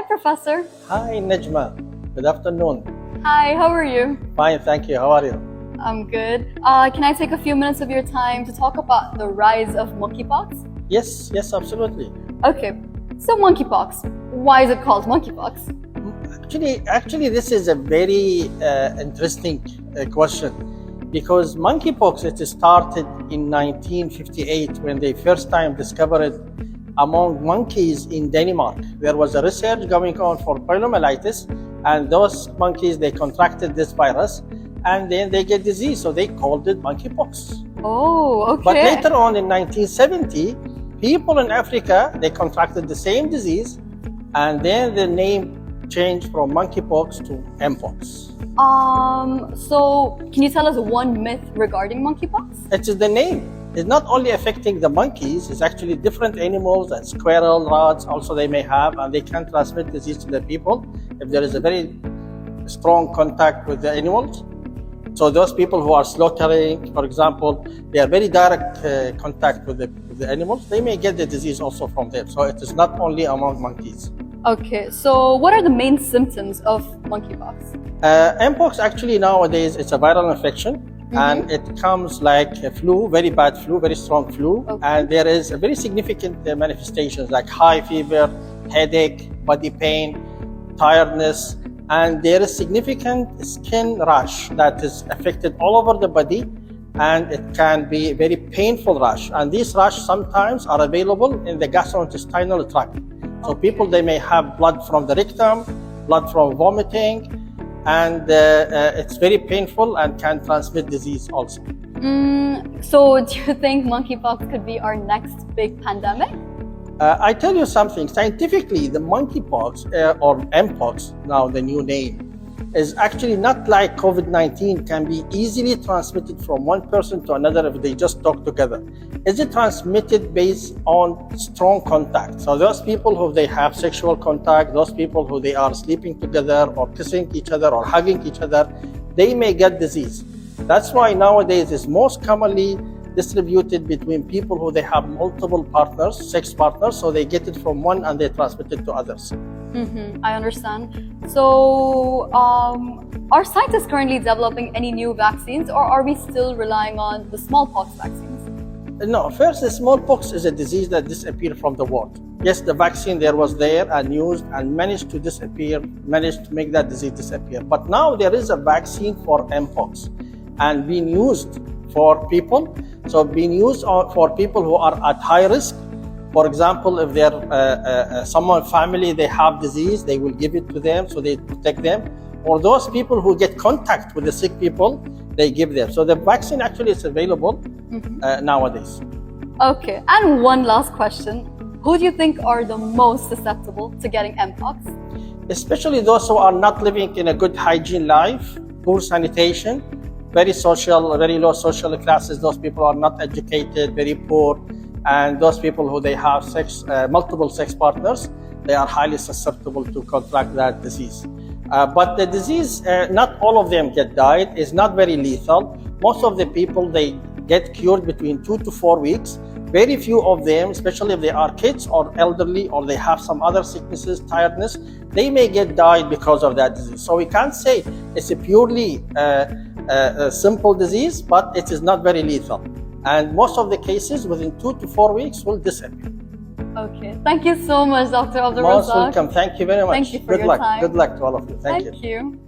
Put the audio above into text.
Professor. Hi, Najma. Good afternoon. Hi, how are you? Fine, thank you. How are you? I'm good. Can I take a few minutes of your time to talk about the rise of monkeypox? Yes, absolutely. Okay, so monkeypox. Why is it called monkeypox? Actually, this is a very interesting question because monkeypox it started in 1958 when they first time discovered it among monkeys in Denmark. There was a research going on for poliomyelitis, and those monkeys they contracted this virus, and then they get disease, so they called it monkeypox. Oh, okay. But later on in 1970, people in Africa they contracted the same disease, and then the name changed from monkeypox to mpox. So can you tell us one myth regarding monkeypox? It is the name. It's not only affecting the monkeys, it's actually different animals and squirrel, rats also they may have, and they can transmit disease to the people if there is a very strong contact with the animals. So those people who are slaughtering, for example, they are very direct contact with the animals, they may get the disease also from them. So it is not only among monkeys. Okay, so what are the main symptoms of monkeypox? Mpox actually nowadays it's a viral infection. And it comes like a flu, very bad flu, very strong flu. Okay. And there is a very significant manifestations like high fever, headache, body pain, tiredness, and there is significant skin rash that is affected all over the body, and it can be a very painful rash. And these rash sometimes are available in the gastrointestinal tract. So people, they may have blood from the rectum, blood from vomiting, and it's very painful and can transmit disease also. So do you think monkeypox could be our next big pandemic? I tell you something, scientifically the monkeypox or mpox, now the new name, is actually not like COVID-19, can be easily transmitted from one person to another if they just talk together. Is it transmitted based on strong contact? So those people who they have sexual contact, those people who they are sleeping together or kissing each other or hugging each other, they may get disease. That's why nowadays it's most commonly distributed between people who they have multiple partners, sex partners, so they get it from one and they transmit it to others. I understand. So are scientists currently developing any new vaccines, or are we still relying on the smallpox vaccines? No, first, the smallpox is a disease that disappeared from the world. Yes, the vaccine was there and used and managed to disappear, managed to make that disease disappear. But now there is a vaccine for mpox and being used for people. So being used for people who are at high risk. For example, if they're someone family, they have disease, they will give it to them so they protect them. Or those people who get contact with the sick people, they give them. So the vaccine actually is available nowadays. Okay, and one last question. Who do you think are the most susceptible to getting mpox? Especially those who are not living in a good hygiene life, poor sanitation, very low social classes. Those people are not educated, very poor. And those people who they have multiple sex partners, they are highly susceptible to contract that disease. But the disease, not all of them get died. It's not very lethal. Most of the people, they get cured between 2 to 4 weeks. Very few of them, especially if they are kids or elderly or they have some other sicknesses, tiredness, they may get died because of that disease. So we can't say it's a purely simple disease, but it is not very lethal. And most of the cases within 2 to 4 weeks will disappear. Okay, thank you so much, Dr. Abdul. Most welcome. Thank you very much. Thank you for Good your luck. time. Good luck to all of you. Thank you. You.